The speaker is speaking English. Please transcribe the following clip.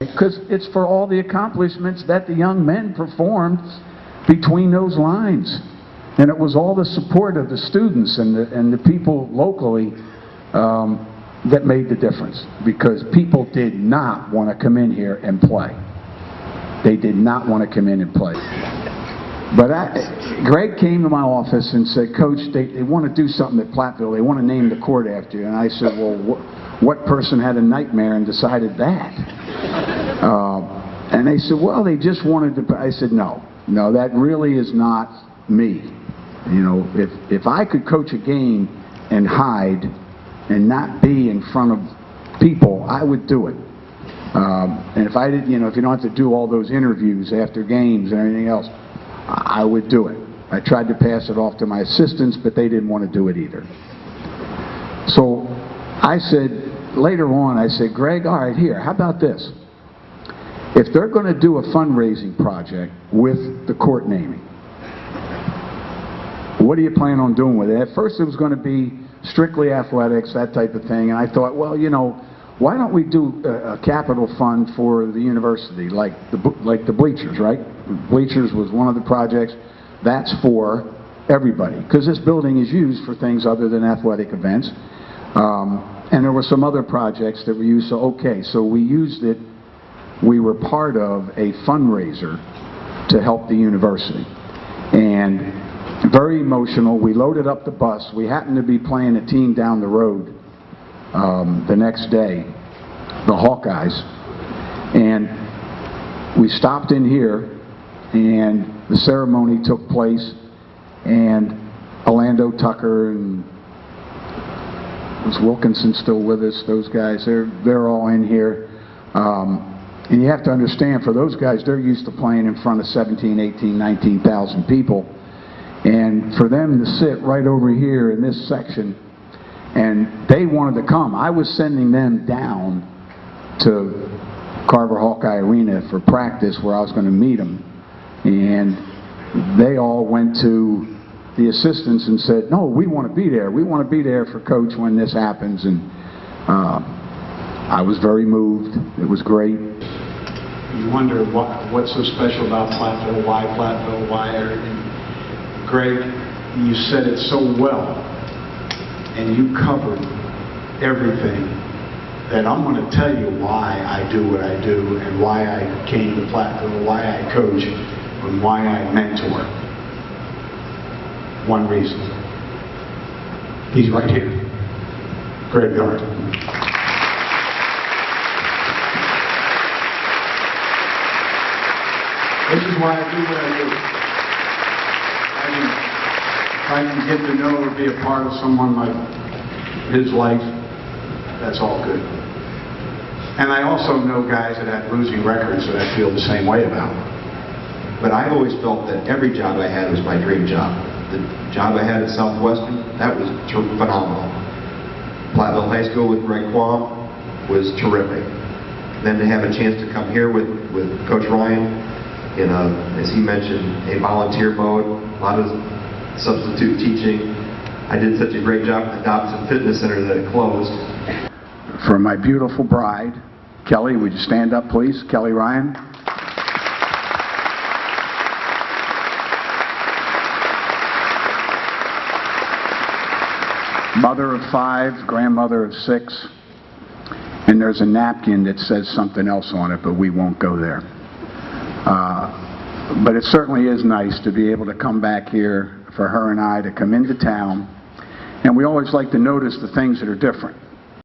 because it's for all the accomplishments that the young men performed between those lines. And it was all the support of the students and the people locally that made the difference, because people did not want to come in here and play. They did not want to come in and play. But Greg came to my office and said, Coach, they want to do something at Platteville. They want to name the court after you. And I said, well, what person had a nightmare and decided that? And they said, well, they just wanted to. I said, no, that really is not me. You know, if I could coach a game and hide and not be in front of people, I would do it. And if I did, you know, if you don't have to do all those interviews after games and everything else, I would do it. I tried to pass it off to my assistants, but they didn't want to do it either. So I said, later on, I said, Greg, all right, here, how about this? If they're going to do a fundraising project with the court naming, what do you plan on doing with it? At first it was going to be strictly athletics, that type of thing, and I thought, well, you know, why don't we do a capital fund for the university, like the bleachers, right? Bleachers was one of the projects. That's for everybody, because this building is used for things other than athletic events. And there were some other projects that we used, so okay, so we used it. We were part of a fundraiser to help the university. And very emotional. We loaded up the bus. We happened to be playing a team down the road the next day, the Hawkeyes, and we stopped in here, and the ceremony took place, and Orlando Tucker and was Wilkinson still with us? Those guys, they're all in here. And you have to understand, for those guys, they're used to playing in front of 17, 18, 19,000 people. And for them to sit right over here in this section, and they wanted to come. I was sending them down to Carver Hawkeye Arena for practice, where I was going to meet them. And they all went to the assistants and said, no, we want to be there. We want to be there for Coach when this happens. And I was very moved. It was great. You wonder what's so special about Platteville, why Platteville, why everything. Greg, you said it so well, and you covered everything, that I'm going to tell you why I do what I do, and why I came to Platteville, why I coach, and why I mentor. One reason. He's right here. Greg Gard. This is why I do what I do. If I can get to know or be a part of someone like his life, that's all good. And I also know guys that have losing records that I feel the same way about. But I've always felt that every job I had was my dream job. The job I had at Southwestern, that was phenomenal. Platteville High School with Greg Gard was terrific. Then to have a chance to come here with Coach Ryan in a, as he mentioned, a volunteer mode, a lot of substitute teaching. I did such a great job at the Dobson Fitness Center that it closed. For my beautiful bride, Kelly, would you stand up, please? Kelly Ryan. Mother of 5, grandmother of 6, and there's a napkin that says something else on it, but we won't go there. But it certainly is nice to be able to come back here for her and I to come into town, and we always like to notice the things that are different.